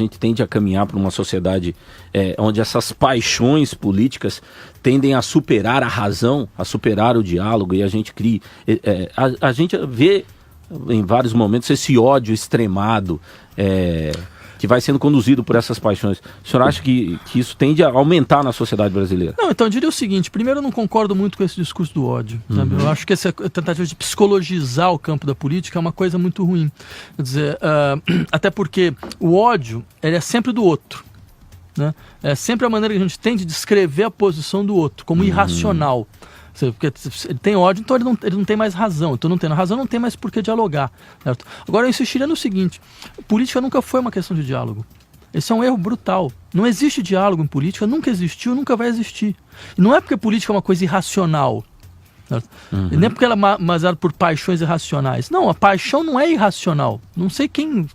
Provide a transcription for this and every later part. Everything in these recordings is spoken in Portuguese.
gente tende a caminhar para uma sociedade onde essas paixões políticas tendem a superar a razão, a superar o diálogo, e a gente cria... a gente vê em vários momentos esse ódio extremado que vai sendo conduzido por essas paixões. O senhor acha que isso tende a aumentar na sociedade brasileira? Não, então eu diria o seguinte: primeiro, eu não concordo muito com esse discurso do ódio. Sabe? Eu acho que essa tentativa de psicologizar o campo da política é uma coisa muito ruim. Quer dizer, até porque o ódio, ele é sempre do outro, né? É sempre a maneira que a gente tem de descrever a posição do outro como irracional. Porque ele tem ódio, então ele não tem mais razão. Então, não tendo razão, não tem mais por que dialogar, certo? Agora, eu insistiria no seguinte: política nunca foi uma questão de diálogo. Esse é um erro brutal. Não existe diálogo em política, nunca existiu, nunca vai existir. E não é porque política é uma coisa irracional, certo? E nem porque ela é baseada por paixões irracionais. Não, a paixão não é irracional. Não sei quem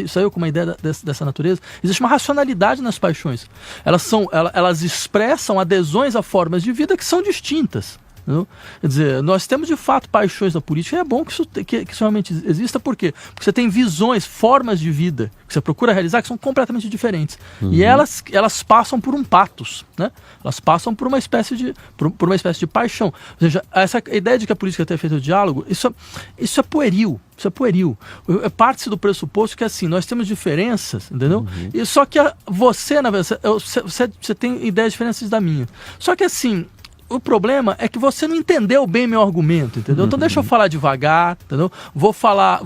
saiu com uma ideia dessa natureza. Existe uma racionalidade nas paixões. Elas expressam adesões a formas de vida que são distintas. Entendeu? Quer dizer, nós temos de fato paixões na política, e é bom que isso realmente exista. Por quê? Porque você tem visões, formas de vida que você procura realizar que são completamente diferentes. E elas passam por um patos, né? Elas passam por uma espécie de paixão. Ou seja, essa ideia de que a política tem feito o diálogo, isso é pueril. Isso é pueril. Parte-se do pressuposto que, assim, nós temos diferenças, entendeu? E só que você, na verdade, você tem ideias diferentes da minha. Só que, assim, o problema é que você não entendeu bem meu argumento, entendeu? Então deixa eu falar devagar, entendeu? Vou falar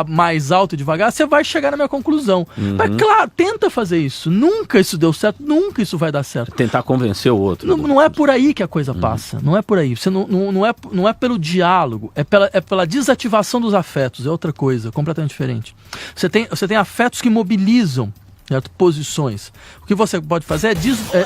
mais alto e devagar, você vai chegar na minha conclusão. Mas claro, tenta fazer isso. Nunca isso deu certo, nunca isso vai dar certo. Tentar convencer o outro. Não é por aí que a coisa passa. Não é por aí. Você não é pelo diálogo, é pela desativação dos afetos. É outra coisa, completamente diferente. Você tem afetos que mobilizam, certo? Posições. O que você pode fazer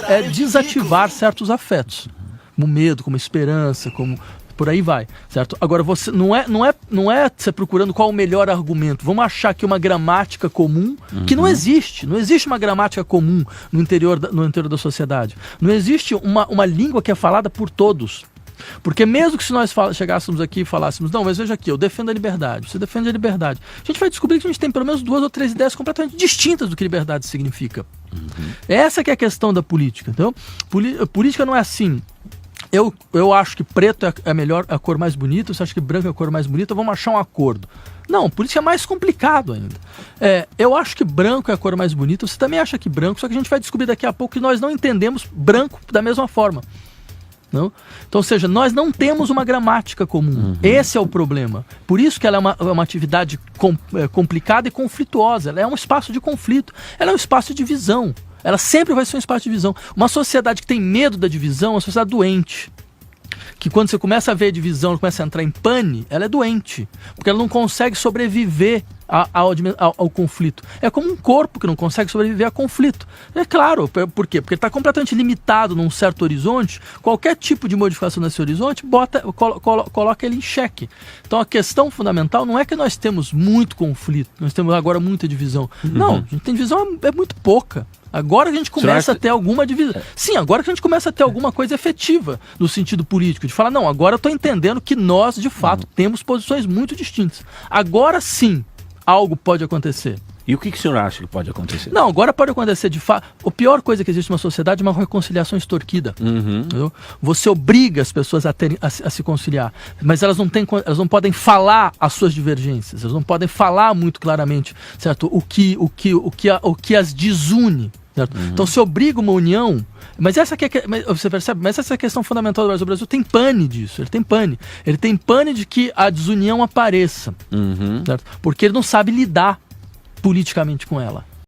é desativar certos afetos. Como medo, como esperança, como por aí vai, certo? Agora, você não é você procurando qual o melhor argumento. Vamos achar aqui uma gramática comum que não existe. Não existe uma gramática comum no interior da sociedade. Não existe uma língua que é falada por todos. Porque mesmo que se nós chegássemos aqui e falássemos, não, mas veja aqui, eu defendo a liberdade, você defende a liberdade, a gente vai descobrir que a gente tem pelo menos 2 ou 3 ideias completamente distintas do que liberdade significa. Essa que é a questão da política. Então, política não é assim. Eu acho que preto é a cor mais bonita, você acha que branco é a cor mais bonita, vamos achar um acordo. Não, política é mais complicado ainda. Eu acho que branco é a cor mais bonita, você também acha que branco, só que a gente vai descobrir daqui a pouco que nós não entendemos branco da mesma forma. Não? Então, ou seja, nós não temos uma gramática comum. Esse é o problema. Por isso que ela é uma atividade complicada e conflituosa. Ela é um espaço de conflito, ela é um espaço de divisão. Ela sempre vai ser um espaço de divisão. Uma sociedade que tem medo da divisão é uma sociedade doente. Que quando você começa a ver a divisão, ela começa a entrar em pane, ela é doente. Porque ela não consegue sobreviver ao conflito. É como um corpo que não consegue sobreviver a conflito. É claro, por quê? Porque ele está completamente limitado num certo horizonte. Qualquer tipo de modificação nesse horizonte coloca ele em xeque. Então a questão fundamental não é que nós temos muito conflito, nós temos agora muita divisão. Não, a gente tem divisão é muito pouca. Agora que a gente começa a ter alguma divisão. Sim, agora que a gente começa a ter alguma coisa efetiva no sentido político, de falar, não, agora eu estou entendendo que nós, de fato, temos posições muito distintas. Agora sim, algo pode acontecer. E o que o senhor acha que pode acontecer? Não, agora pode acontecer de fato. A pior coisa que existe numa sociedade é uma reconciliação extorquida. Entendeu? Você obriga as pessoas a se conciliar, mas elas não podem falar as suas divergências, elas não podem falar muito claramente, certo? O que as desune. Certo? Então se obriga uma união, mas você percebe, mas essa é a questão fundamental do Brasil. O Brasil tem pane disso, ele tem pane de que a desunião apareça, certo? Porque ele não sabe lidar politicamente com ela.